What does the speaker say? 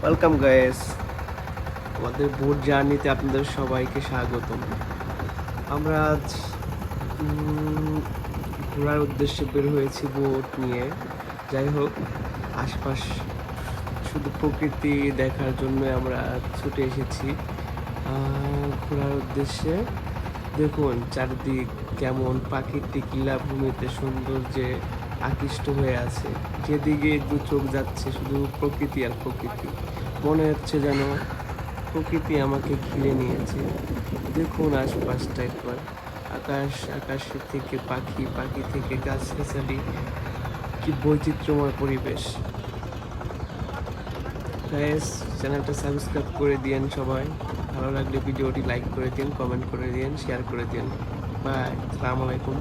Welcome guys, আমাদের boat জার্নিতে আপনাদের সবাইকে স্বাগতম। আমরা আজ ঘোরার উদ্দেশ্যে বের হয়েছি বোট নিয়ে। যাই হোক, আশপাশ শুধু প্রকৃতি দেখার জন্য আমরা ছুটে এসেছি ঘোরার উদ্দেশ্যে। দেখুন চারিদিক কেমন প্রাকৃতিক লীলাভূমিতে সৌন্দর্যে আকৃষ্ট হয়ে আছে। যেদিকে দু চোখ যাচ্ছে শুধু প্রকৃতি আর প্রকৃতি। মনে হচ্ছে যেন প্রকৃতি আমাকে ঘিরে নিয়েছে। দেখুন আশপাশটা একবার, আকাশ থেকে পাখি, পাখি থেকে গাছগাছালি, কি বৈচিত্র্যময় পরিবেশ। গাইস, চ্যানেলটা সাবস্ক্রাইব করে দিয়েন সবাই। ভালো লাগলে ভিডিওটি লাইক করে দিন, কমেন্ট করে দিন, শেয়ার করে দিন। বাই, আসসালামু আলাইকুম।